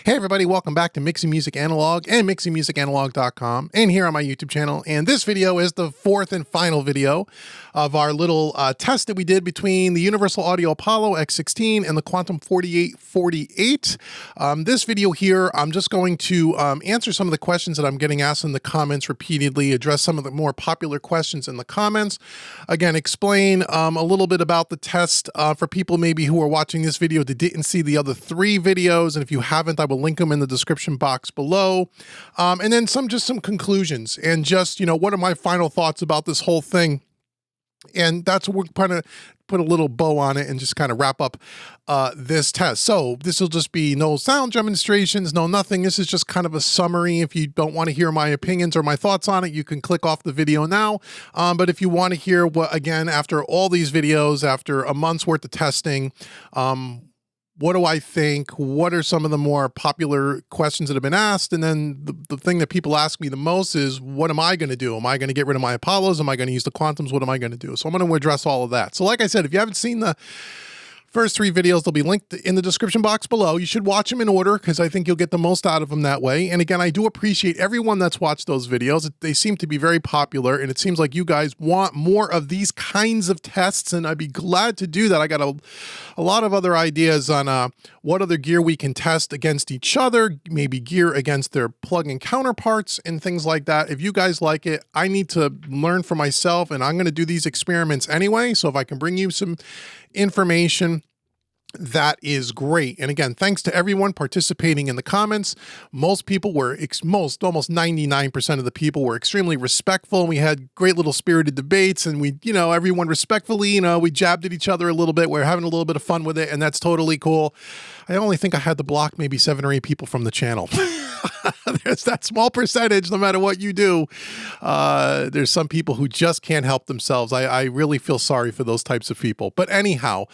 Hey everybody, welcome back to Mixing Music Analog and mixingmusicanalog.com, and here on my YouTube channel. And this video is the fourth and final video of our little test that we did between the Universal Audio Apollo X16 and the Quantum 4848. This video here, I'm just going to answer some of the questions that I'm getting asked in the comments repeatedly, address some of the more popular questions in the comments. Again, explain a little bit about the test for people maybe who are watching this video that didn't see the other three videos. And if you haven't, I will link them in the description box below. And then some conclusions and just, what are my final thoughts about this whole thing? And that's what we're trying to put a little bow on it and just kind of wrap up this test. So this will just be no sound demonstrations, no nothing. This is just kind of a summary. If you don't want to hear my opinions or my thoughts on it, you can click off the video now. But if you want to hear what, again, after all these videos, after a month's worth of testing, what do I think? What are some of the more popular questions that have been asked? And then the thing that people ask me the most is, what am I going to do? Am I going to get rid of my Apollos? Am I going to use the Quantums? What am I going to do? So I'm going to address all of that. So like I said, if you haven't seen the first three videos, they'll be linked in the description box below. You should watch them in order because I think you'll get the most out of them that way. And again, I do appreciate everyone that's watched those videos. They seem to be very popular, and it seems like you guys want more of these kinds of tests, and I'd be glad to do that. I got a lot of other ideas on what other gear we can test against each other, maybe gear against their plug-in counterparts and things like that. If you guys like it, I need to learn for myself, and I'm going to do these experiments anyway. So if I can bring you some information, that is great. And again, thanks to everyone participating in the comments. Most people were, almost 99% of the people were extremely respectful. We had great little spirited debates, and we, everyone respectfully, we jabbed at each other a little bit. We're having a little bit of fun with it, and that's totally cool. I only think I had to block maybe 7 or 8 people from the channel. There's that small percentage, no matter what you do. There's some people who just can't help themselves. I really feel sorry for those types of people. But anyhow,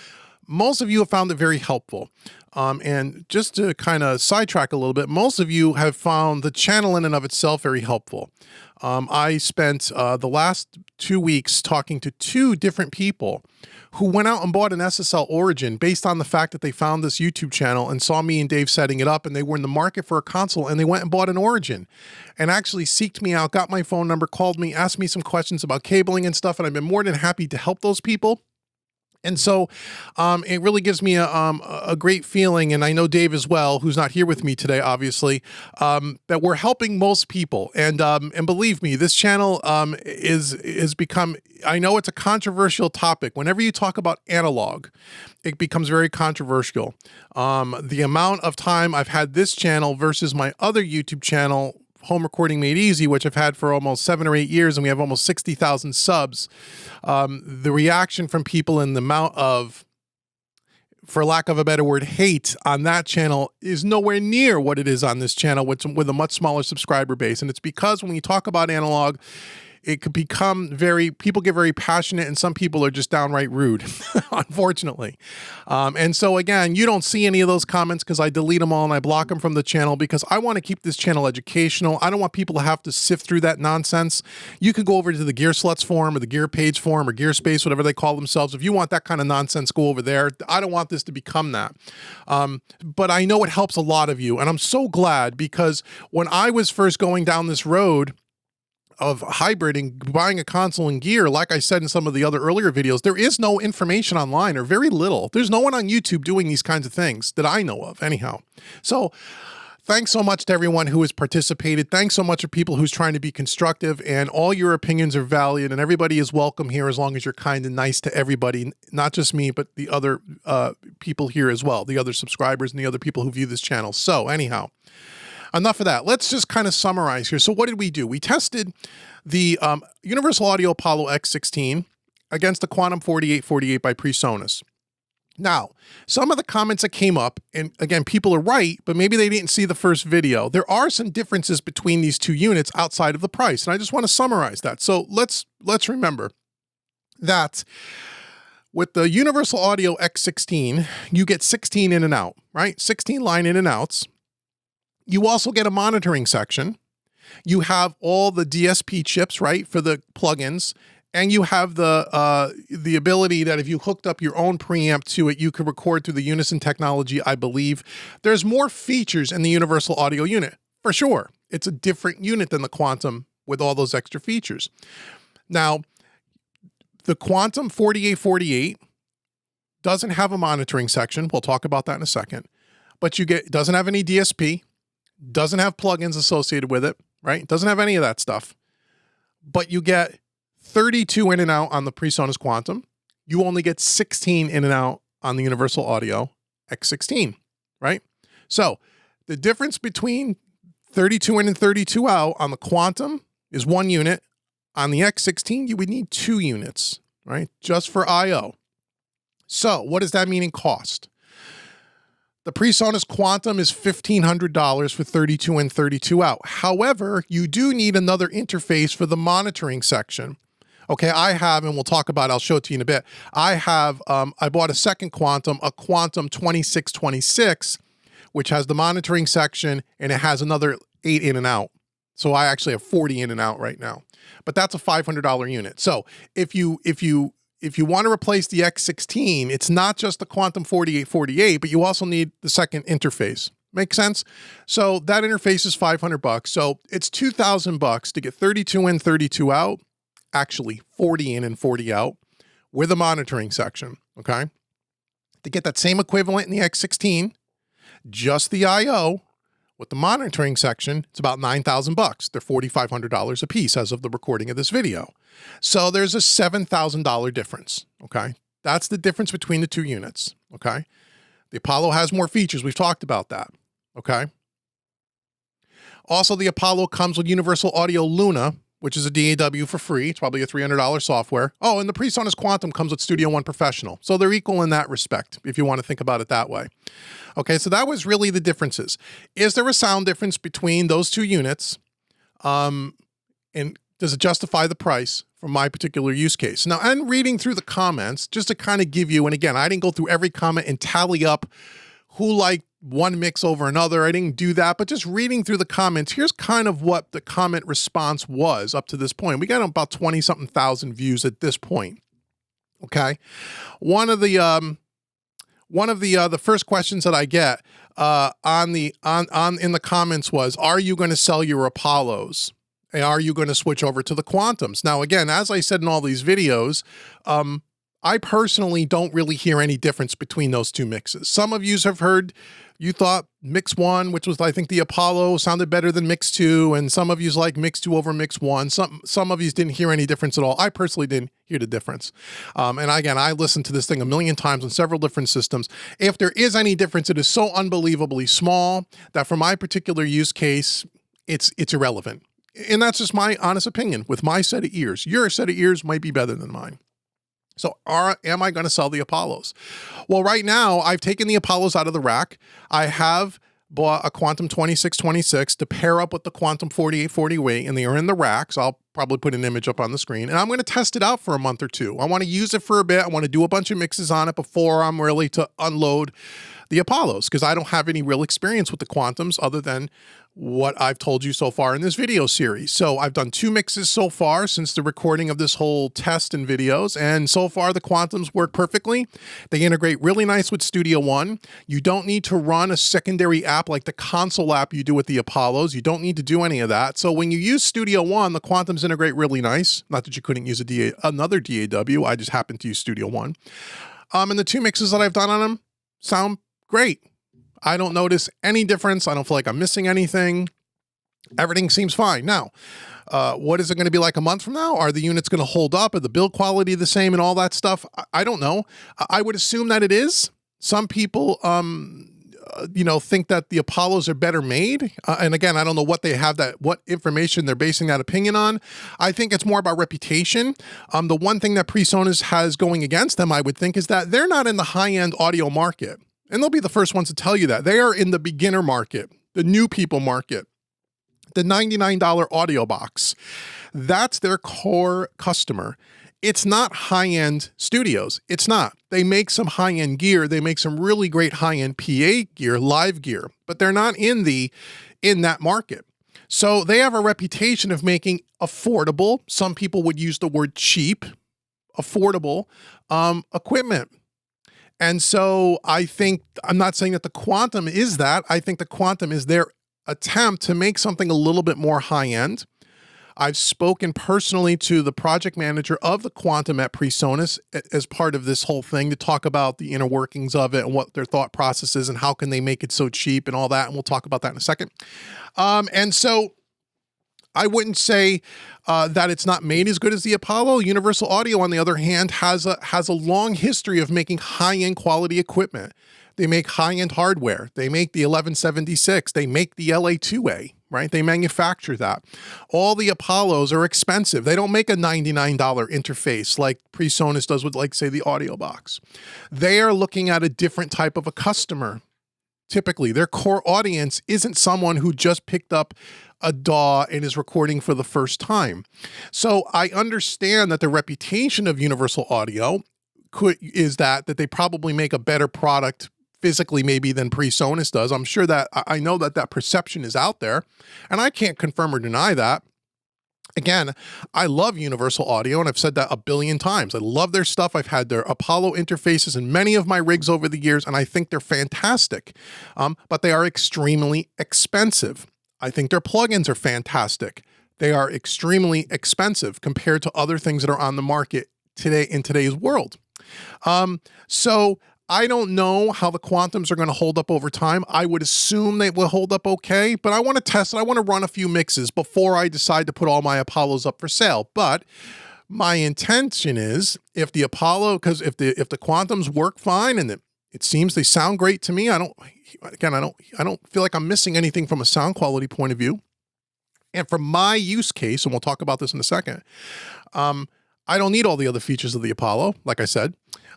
most of you have found it very helpful. And just to kind of sidetrack a little bit, most of you have found the channel in and of itself very helpful. I spent the last 2 weeks talking to 2 different people who went out and bought an SSL Origin based on the fact that they found this YouTube channel and saw me and Dave setting it up, and they were in the market for a console, and they went and bought an Origin and actually seeked me out, got my phone number, called me, asked me some questions about cabling and stuff, and I've been more than happy to help those people. And so it really gives me a great feeling, and I know Dave as well, who's not here with me today, obviously, that we're helping most people. And believe me, this channel is become, I know it's a controversial topic. Whenever you talk about analog, it becomes very controversial. The amount of time I've had this channel versus my other YouTube channel, Home Recording Made Easy, which I've had for almost 7 or 8 years, and we have almost 60,000 subs. The reaction from people and the amount of, for lack of a better word, hate on that channel is nowhere near what it is on this channel with a much smaller subscriber base. And it's because when you talk about analog, it could become people get very passionate, and some people are just downright rude, unfortunately. And so again, you don't see any of those comments because I delete them all and I block them from the channel because I want to keep this channel educational. I don't want people to have to sift through that nonsense. You could go over to the Gear Sluts forum or the Gear Page forum or Gear Space, whatever they call themselves. If you want that kind of nonsense, go over there. I don't want this to become that. But I know it helps a lot of you, and I'm so glad, because when I was first going down this road of hybriding, buying a console and gear, like I said in some of the other earlier videos, there is no information online, or very little. There's no one on YouTube doing these kinds of things that I know of anyhow. So thanks so much to everyone who has participated. Thanks so much to people who's trying to be constructive, and all your opinions are valid, and everybody is welcome here as long as you're kind and nice to everybody, not just me, but the other people here as well, the other subscribers and the other people who view this channel. So anyhow, enough of that. Let's just kind of summarize here. So what did we do? We tested the Universal Audio Apollo X16 against the Quantum 4848 by Presonus. Now, some of the comments that came up, and again, people are right, but maybe they didn't see the first video. There are some differences between these 2 units outside of the price, and I just want to summarize that. So let's remember that with the Universal Audio X16, you get 16 in and out, right? 16 line in and outs. You also get a monitoring section. You have all the DSP chips, right, for the plugins, And you have the ability that if you hooked up your own preamp to it, you could record through the Unison technology, I believe. There's more features in the Universal Audio unit, for sure. It's a different unit than the Quantum with all those extra features. Now, the Quantum 4848 doesn't have a monitoring section. We'll talk about that in a second. But it doesn't have any DSP, doesn't have plugins associated with it, right? It doesn't have any of that stuff. But you get 32 in and out on the Presonus Quantum. You only get 16 in and out on the Universal Audio X16, right? So the difference between 32 in and 32 out on the Quantum is 1 unit. On the X16, you would need 2 units, right? Just for I/O. So what does that mean in cost? The Presonus Quantum is $1,500 for 32 in, 32 out. However, you do need another interface for the monitoring section. Okay, I have, and we'll talk about it, I'll show it to you in a bit. I bought a second Quantum, a Quantum 2626, which has the monitoring section, and it has another 8 in and out. So I actually have 40 in and out right now. But that's a $500 unit. So if you want to replace the X16, it's not just the Quantum 4848, but you also need the second interface. Make sense? So that interface is $500. So it's $2,000 to get 32 in, 32 out. Actually 40 in and 40 out with a monitoring section, okay? To get that same equivalent in the X16, just the I/O with the monitoring section, it's about $9,000. They're $4,500 a piece as of the recording of this video. So there's a $7,000 difference, okay? That's the difference between the 2 units, okay? The Apollo has more features. We've talked about that, okay? Also, the Apollo comes with Universal Audio Luna, which is a DAW for free. It's probably a $300 software. Oh, and the Presonus Quantum comes with Studio One Professional. So they're equal in that respect, if you want to think about it that way. Okay, so that was really the differences. Is there a sound difference between those 2 units? And does it justify the price for my particular use case? Now, I'm reading through the comments just to kind of give you, and again, I didn't go through every comment and tally up who liked one mix over another. I didn't do that, but just reading through the comments, here's kind of what the comment response was up to this point. We got about 20-something thousand views at this point. Okay. One of the first questions that I get in the comments was, are you going to sell your Apollos? And are you going to switch over to the Quantums? Now, again, as I said in all these videos, I personally don't really hear any difference between those 2 mixes. Some of you have heard, you thought mix 1, which was I think the Apollo, sounded better than mix 2, and some of you like mix 2 over mix 1. Some of you didn't hear any difference at all. I personally didn't hear the difference. And again, I listened to this thing a million times on several different systems. If there is any difference, it is so unbelievably small that for my particular use case, it's irrelevant. And that's just my honest opinion with my set of ears. Your set of ears might be better than mine. So am I going to sell the Apollos? Well, right now, I've taken the Apollos out of the rack. I have bought a Quantum 2626 to pair up with the Quantum 4848, and they are in the rack. So I'll probably put an image up on the screen. And I'm going to test it out for a month or 2. I want to use it for a bit. I want to do a bunch of mixes on it before I'm really to unload the Apollos, because I don't have any real experience with the Quantums other than what I've told you so far in this video series. So I've done 2 mixes so far since the recording of this whole test and videos, and so far the Quantums work perfectly. They integrate really nice with Studio One. You don't need to run a secondary app like the console app you do with the Apollos. You don't need to do any of that. So when you use Studio One, the Quantums integrate really nice. Not that you couldn't use another DAW, I just happened to use Studio One. And the 2 mixes that I've done on them sound great. I don't notice any difference. I don't feel like I'm missing anything. Everything seems fine. Now, what is it going to be like a month from now? Are the units going to hold up? Are the build quality the same and all that stuff? I don't know. I would assume that it is. Some people, think that the Apollos are better made. And again, I don't know what they have what information they're basing that opinion on. I think it's more about reputation. The one thing that Presonus has going against them, I would think, is that they're not in the high-end audio market. And they'll be the first ones to tell you that. They are in the beginner market, the new people market, the $99 audio box. That's their core customer. It's not high-end studios. It's not. They make some high-end gear. They make some really great high-end PA gear, live gear, but they're not in that market. So they have a reputation of making affordable, some people would use the word cheap, affordable equipment. And so I think, I'm not saying that the Quantum is that. I think the Quantum is their attempt to make something a little bit more high-end. I've spoken personally to the project manager of the Quantum at Presonus as part of this whole thing to talk about the inner workings of it and what their thought process is and how can they make it so cheap and all that. And we'll talk about that in a second. And so I wouldn't say that it's not made as good as the Apollo. Universal Audio, on the other hand, has a long history of making high-end quality equipment. They make high-end hardware. They make the 1176. They make the LA2A, right? They manufacture that. All the Apollos are expensive. They don't make a $99 interface like Presonus does with, like, say, the Audio Box. They are looking at a different type of a customer. Typically, their core audience isn't someone who just picked up a DAW and is recording for the first time. So I understand that the reputation of Universal Audio is that they probably make a better product physically maybe than Presonus does. I'm sure that I know that perception is out there, and I can't confirm or deny that. Again, I love Universal Audio, and I've said that a billion times. I love their stuff. I've had their Apollo interfaces in many of my rigs over the years, and I think they're fantastic, but they are extremely expensive. I think their plugins are fantastic. They are extremely expensive compared to other things that are on the market today in today's world. So I don't know how the Quantums are going to hold up over time. I would assume they will hold up okay, but I want to test it. I want to run a few mixes before I decide to put all my Apollos up for sale. But my intention is, if the Apollo, because if the Quantums work fine and it seems they sound great to me, I don't feel like I'm missing anything from a sound quality point of view. And for my use case, and we'll talk about this in a second, I don't need all the other features of the Apollo, like I said.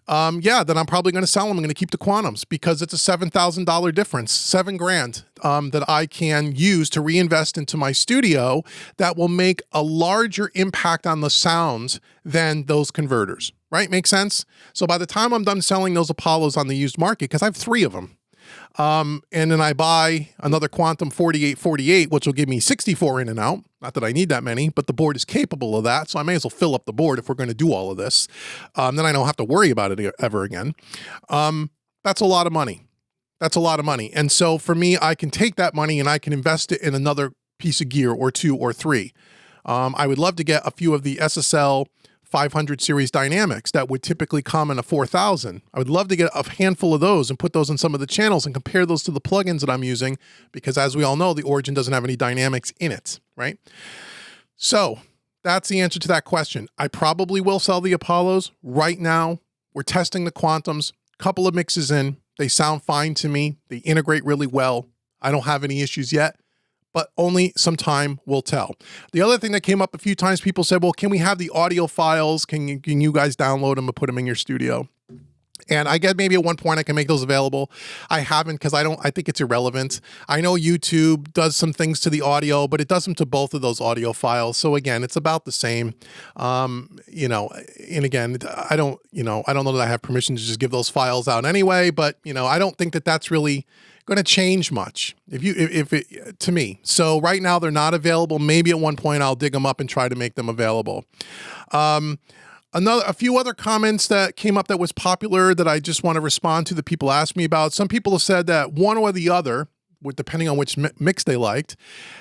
Yeah, then I'm probably going to sell them. I'm going to keep the Quantums because it's a $7,000 difference, $7,000 that I can use to reinvest into my studio that will make a larger impact on the sounds than those converters, right? Make sense? So by the time I'm done selling those Apollos on the used market, because I have 3 of them, and then I buy another Quantum 4848, which will give me 64 in and out. Not that I need that many, but the board is capable of that. So I may as well fill up the board if we're going to do all of this. Then I don't have to worry about it ever again. That's a lot of money. That's a lot of money. And so for me, I can take that money and I can invest it in another piece of gear or 2 or 3. I would love to get a few of the SSL 500 series dynamics that would typically come in a 4000. I would love to get a handful of those and put those in some of the channels and compare those to the plugins that I'm using, because as we all know, the Origin doesn't have any dynamics in it, right? So that's the answer to that question. I probably will sell the Apollos. Right now, we're testing the Quantums, couple of mixes in. They sound fine to me. They integrate really well. I don't have any issues yet, but only some time will tell. The other thing that came up a few times, people said, well, can we have the audio files? Can you guys download them and put them in your studio? And I get maybe at one point I can make those available. I haven't, because I think it's irrelevant. I know YouTube does some things to the audio, but it does them to both of those audio files. So again, it's about the same. And again, I don't know that I have permission to just give those files out anyway, but I don't think that that's really going to change much to me. So right now they're not available. Maybe at one point I'll dig them up and try to make them available. A few other comments that came up that was popular that I just want to respond to that people asked me about. Some people have said that one or the other, depending on which mix they liked,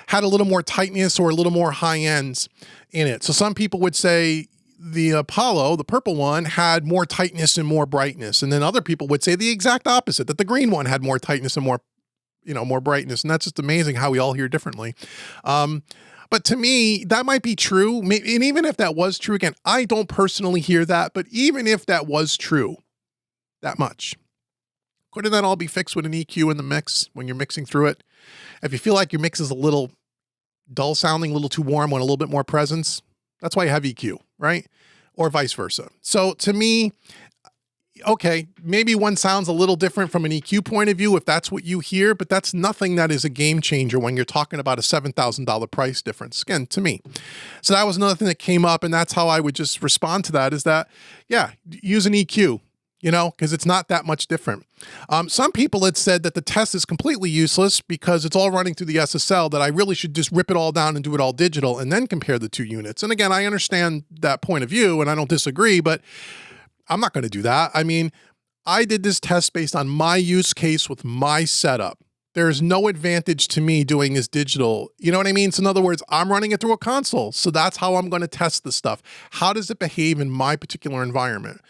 had a little more tightness or a little more high ends in it. So some people would say the Apollo, the purple one, had more tightness and more brightness. And then other people would say the exact opposite, that the green one had more tightness and more brightness. And that's just amazing how we all hear differently. But to me, that might be true. And even if that was true, again, I don't personally hear that, but even if that was true, that much, couldn't that all be fixed with an EQ in the mix when you're mixing through it? If you feel like your mix is a little dull sounding, a little too warm, want a little bit more presence, that's why you have EQ, right? Or vice versa. So to me, okay, maybe one sounds a little different from an EQ point of view if that's what you hear, but that's nothing that is a game changer when you're talking about a $7,000 price difference, again, to me. So that was another thing that came up, and that's how I would just respond to that, is that, yeah, use an EQ. you know, because it's not that much different. Some people had said that the test is completely useless because it's all running through the SSL, that I really should just rip it all down and do it all digital and then compare the two units. And again, I understand that point of view and I don't disagree, but I'm not going to do that. I mean, I did this test based on my use case with my setup. There's no advantage to me doing this digital. You know what I mean? So in other words, I'm running it through a console. So that's how I'm going to test the stuff. How does it behave in my particular environment?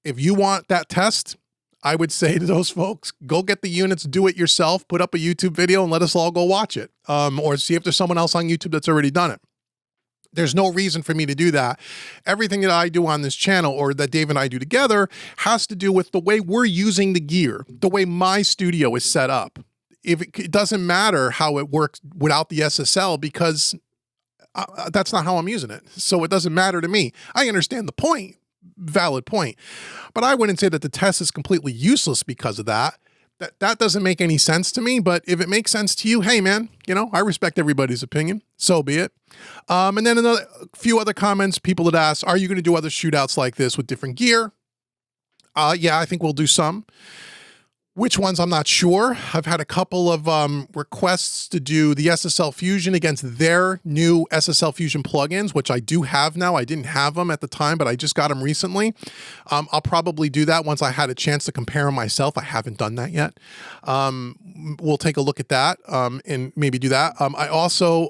If you want that test, I would say to those folks, go get the units, do it yourself, put up a YouTube video and let us all go watch it. Or see if there's someone else on YouTube that's already done it. There's no reason for me to do that. Everything that I do on this channel, or that Dave and I do together, has to do with the way we're using the gear, the way my studio is set up. It doesn't matter how it works without the SSL, because that's not how I'm using it. So it doesn't matter to me. I understand the point, valid point, but I wouldn't say that the test is completely useless because of that. That doesn't make any sense to me, but if it makes sense to you, hey man, you know, I respect everybody's opinion, so be it. And then a few other comments, people that asked, are you going to do other shootouts like this with different gear? Yeah, I think we'll do some. Which ones, I'm not sure. I've had a couple of requests to do the SSL Fusion against their new SSL Fusion plugins, which I do have now. I didn't have them at the time, but I just got them recently. I'll probably do that once I had a chance to compare them myself. I haven't done that yet. We'll take a look at that and maybe do that.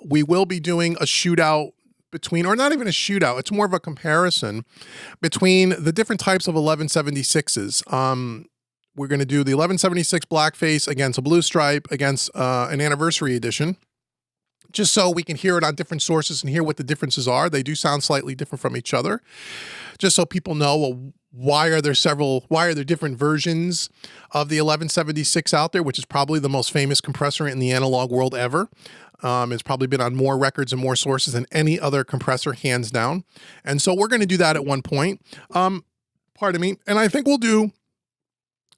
We will be doing a shootout between, or not even a shootout, it's more of a comparison between the different types of 1176s. We're going to do the 1176 blackface against a blue stripe against an anniversary edition, just so we can hear it on different sources and hear what the differences are. They do sound slightly different from each other, just so people know, well, why are there different versions of the 1176 out there, which is probably the most famous compressor in the analog world ever. It's probably been on more records and more sources than any other compressor, hands down. And so we're going to do that at one point. Pardon me. And I think we'll do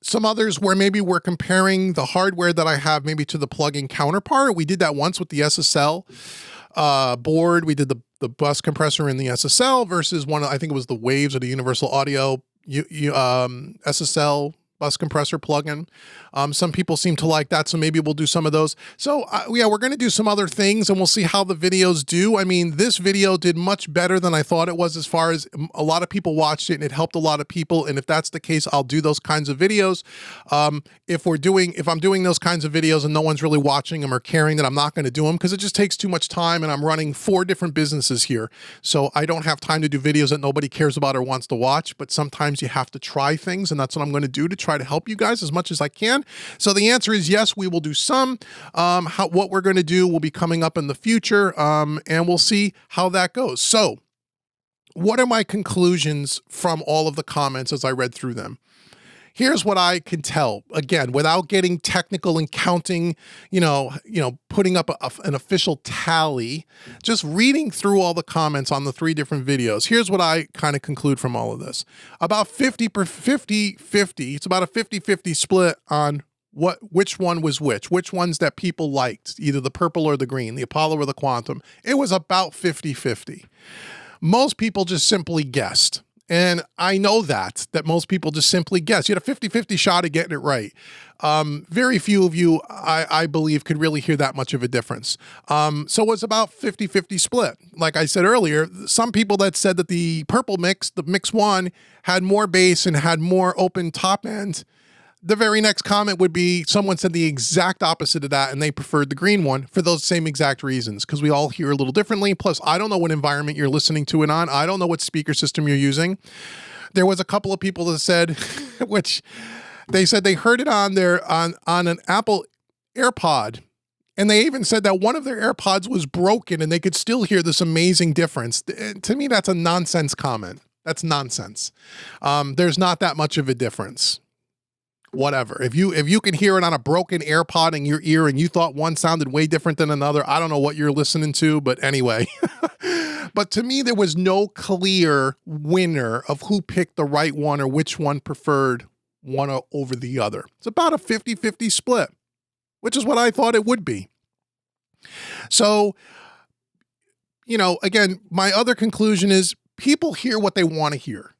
some others where maybe we're comparing the hardware that I have maybe to the plugin counterpart. We did that once with the SSL board. We did the bus compressor in the SSL versus one, I think it was the Waves or the Universal Audio SSL bus compressor plugin. Some people seem to like that, so maybe we'll do some of those. So yeah, we're going to do some other things and we'll see how the videos do. I mean, this video did much better than I thought it was, as far as a lot of people watched it and it helped a lot of people. And if that's the case, I'll do those kinds of videos. If I'm doing those kinds of videos and no one's really watching them or caring, then I'm not going to do them, because it just takes too much time and I'm running 4 different businesses here. So I don't have time to do videos that nobody cares about or wants to watch, but sometimes you have to try things, and that's what I'm going to do to try to help you guys as much as I can. So the answer is yes, we will do some. What we're going to do will be coming up in the future, and we'll see how that goes. So what are my conclusions from all of the comments as I read through them? Here's what I can tell, again, without getting technical and counting, putting up an official tally, just reading through all the comments on the 3 different videos. Here's what I kind of conclude from all of this. About 50-50, it's about a 50-50 split on which one was which ones that people liked, either the purple or the green, the Apollo or the Quantum. It was about 50-50. Most people just simply guessed. And I know that most people just simply guess. You had a 50-50 shot of getting it right. Very few of you, I believe, could really hear that much of a difference. So it was about 50-50 split. Like I said earlier, some people that said that the purple mix, the mix 1, had more bass and had more open top end. The very next comment would be someone said the exact opposite of that, and they preferred the green one for those same exact reasons, because we all hear a little differently. Plus, I don't know what environment you're listening to it on. I don't know what speaker system you're using. There was a couple of people that said, which they said they heard it on an Apple AirPod, and they even said that one of their AirPods was broken and they could still hear this amazing difference. To me, that's a nonsense comment. That's nonsense. There's not that much of a difference. Whatever. If you can hear it on a broken AirPod in your ear and you thought one sounded way different than another, I don't know what you're listening to, but anyway. But to me, there was no clear winner of who picked the right one or which one preferred one over the other. It's about a 50-50 split, which is what I thought it would be. So, again, my other conclusion is people hear what they want to hear.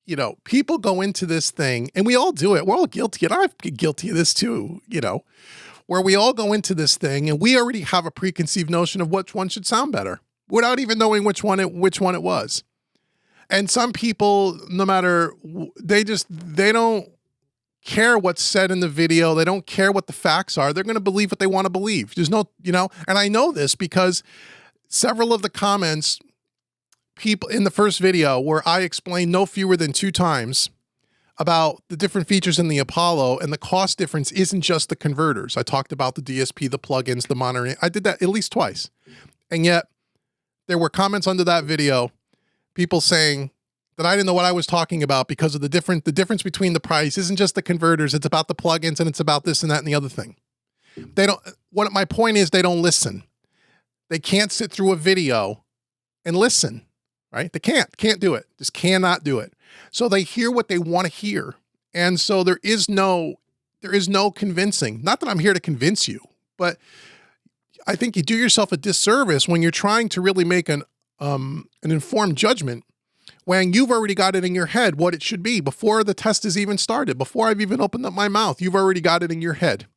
you know, people go into this thing, and we all do it. We're all guilty, and I'm guilty of this too, you know, where we all go into this thing and we already have a preconceived notion of which one should sound better without even knowing which one it was. And some people, no matter, they don't care what's said in the video. They don't care what the facts are. They're going to believe what they want to believe. There's no, you know, and I know this because several of the comments, people in the first video where I explained no fewer than 2 times about the different features in the Apollo, and the cost difference isn't just the converters. I talked about the DSP, the plugins, the monitoring. I did that at least twice. And yet there were comments under that video, people saying that I didn't know what I was talking about because of the difference between the price isn't just the converters. It's about the plugins, and it's about this and that and the other thing. My point is they don't listen. They can't sit through a video and listen, right? They can't do it. Just cannot do it. So they hear what they want to hear. And so there is no convincing. Not that I'm here to convince you, but I think you do yourself a disservice when you're trying to really make an informed judgment when you've already got it in your head what it should be before the test has even started, before I've even opened up my mouth. You've already got it in your head.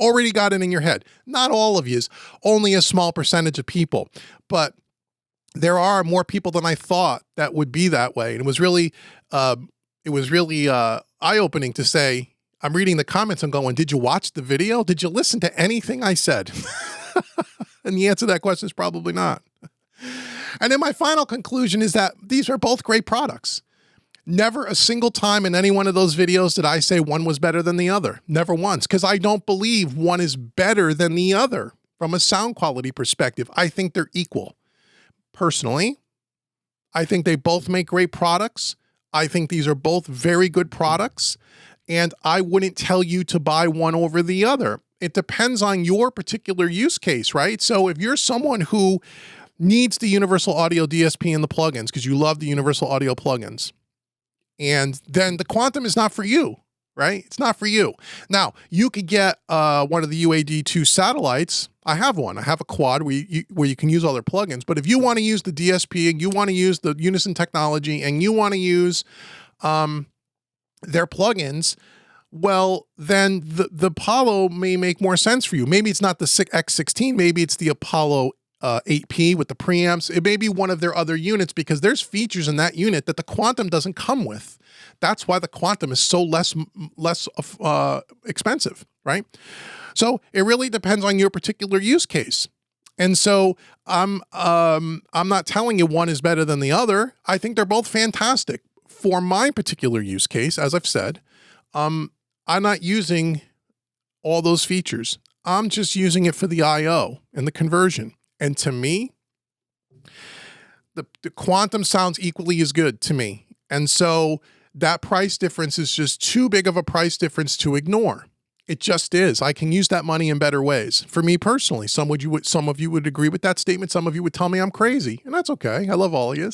Already got it in your head. Not all of you, only a small percentage of people, but there are more people than I thought that would be that way. And it was really eye-opening to say, I'm reading the comments, I'm going, did you watch the video? Did you listen to anything I said? And the answer to that question is probably not. And then my final conclusion is that these are both great products. Never a single time in any one of those videos did I say one was better than the other. Never once, because I don't believe one is better than the other from a sound quality perspective. I think they're equal. Personally, I think they both make great products. I think these are both very good products, and I wouldn't tell you to buy one over the other. It depends on your particular use case, right? So if you're someone who needs the Universal Audio DSP and the plugins because you love the Universal Audio plugins, and then the Quantum is not for you, right? It's not for you. Now, you could get one of the UAD2 satellites. I have one. I have a quad where you can use all their plugins. But if you want to use the DSP and you want to use the Unison technology and you want to use their plugins, well, then the Apollo may make more sense for you. Maybe it's not the X16. Maybe it's the Apollo 8P with the preamps. It may be one of their other units because there's features in that unit that the Quantum doesn't come with. That's why the Quantum is so less expensive, right? So it really depends on your particular use case. And so I'm not telling you one is better than the other. I think they're both fantastic. For my particular use case, as I've said, I'm not using all those features. I'm just using it for the I/O and the conversion. And to me, the Quantum sounds equally as good to me. And so that price difference is just too big of a price difference to ignore. It just is. I can use that money in better ways. For me personally, some of you would agree with that statement. Some of you would tell me I'm crazy, and that's okay. I love all of you.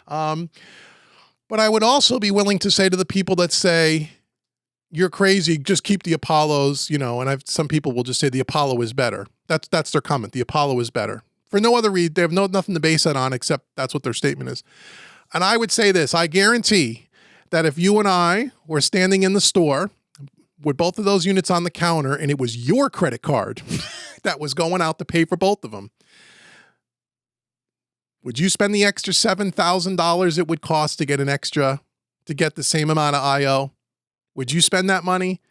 But I would also be willing to say to the people that say, you're crazy, just keep the Apollos, you know, and some people will just say the Apollo is better. That's their comment. The Apollo is better. For no other reason. They have nothing to base that on except that's what their statement is. And I would say this, I guarantee that if you and I were standing in the store with both of those units on the counter and it was your credit card that was going out to pay for both of them, would you spend the extra $7,000 it would cost to get the same amount of I/O? Would you spend that money?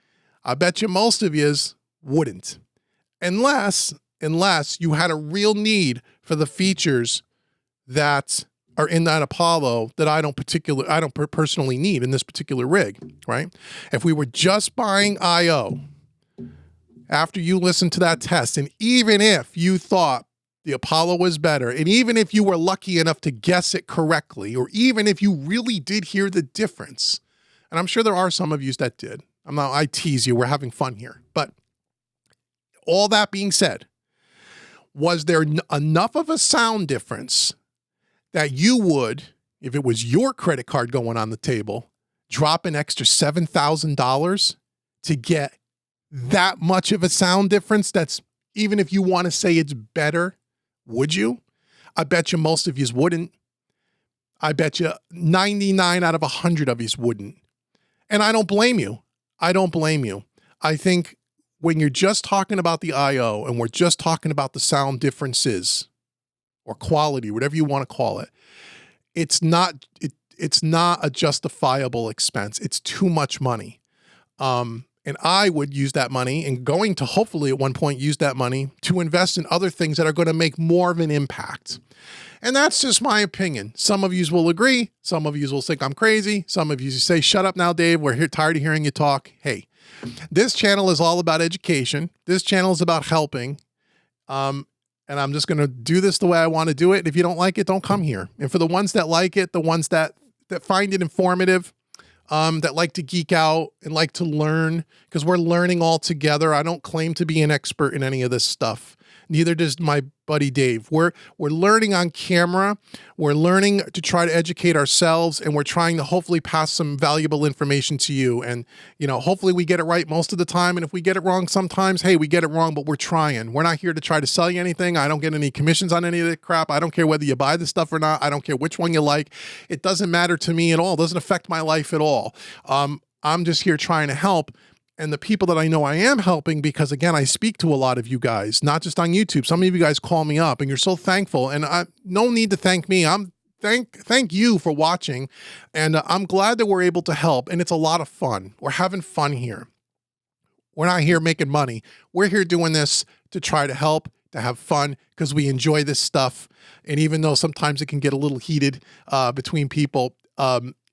I bet you most of yous wouldn't. Unless you had a real need for the features that are in that Apollo that I don't personally need in this particular rig, right? If we were just buying I/O after you listened to that test, and even if you thought the Apollo was better, and even if you were lucky enough to guess it correctly, or even if you really did hear the difference, and I'm sure there are some of you that did. I tease you, we're having fun here. But all that being said, was there enough of a sound difference that you would, if it was your credit card going on the table, drop an extra $7,000 to get that much of a sound difference? That's, even if you want to say it's better, would you? I bet you most of you wouldn't. I bet you 99 out of 100 of you wouldn't. And I don't blame you. I don't blame you. I think when you're just talking about the I/O and we're just talking about the sound differences or quality, whatever you want to call it, it's not a justifiable expense. It's too much money. And I would use that money, and going to hopefully at one point use that money to invest in other things that are going to make more of an impact. And that's just my opinion. Some of you will agree. Some of you will think I'm crazy. Some of you say, shut up now, Dave. We're here tired of hearing you talk. Hey, this channel is all about education. This channel is about helping. And I'm just going to do this the way I want to do it. And if you don't like it, don't come here. And for the ones that like it, the ones that find it informative, that like to geek out and like to learn, because we're learning all together. I don't claim to be an expert in any of this stuff. Neither does my buddy Dave. We're learning on camera. We're learning to try to educate ourselves, and we're trying to hopefully pass some valuable information to you. And, you know, hopefully we get it right most of the time. And if we get it wrong sometimes, hey, we get it wrong, but we're trying. We're not here to try to sell you anything. I don't get any commissions on any of the crap. I don't care whether you buy the stuff or not. I don't care which one you like. It doesn't matter to me at all. It doesn't affect my life at all. I'm just here trying to help. And the people that I know I am helping, because again, I speak to a lot of you guys, not just on YouTube. Some of you guys call me up and you're so thankful, and no need to thank me. Thank you for watching. And I'm glad that we're able to help. And it's a lot of fun. We're having fun here. We're not here making money. We're here doing this to try to help, to have fun, because we enjoy this stuff. And even though sometimes it can get a little heated between people,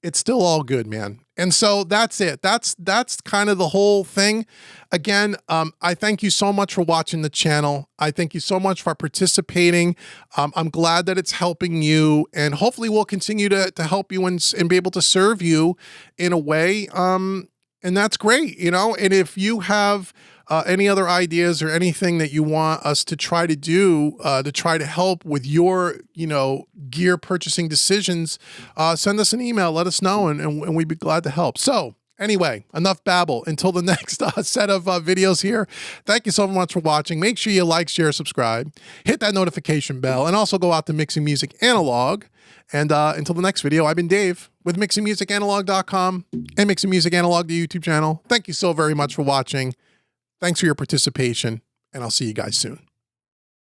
it's still all good, man. And so that's it. That's kind of the whole thing. Again, I thank you so much for watching the channel. I thank you so much for participating. I'm glad that it's helping you, and hopefully we'll continue to help you and be able to serve you in a way. And that's great, you know. And if you have any other ideas or anything that you want us to try to do to try to help with your, you know, gear purchasing decisions, send us an email, let us know, and we'd be glad to help. So anyway, enough babble. Until the next set of videos here, thank you so much for watching. Make sure you like, share, subscribe, hit that notification bell, and also go out to Mixing Music Analog. And until the next video, I've been Dave with MixingMusicAnalog.com and Mixing Music Analog, the YouTube channel. Thank you so very much for watching. Thanks for your participation, and I'll see you guys soon.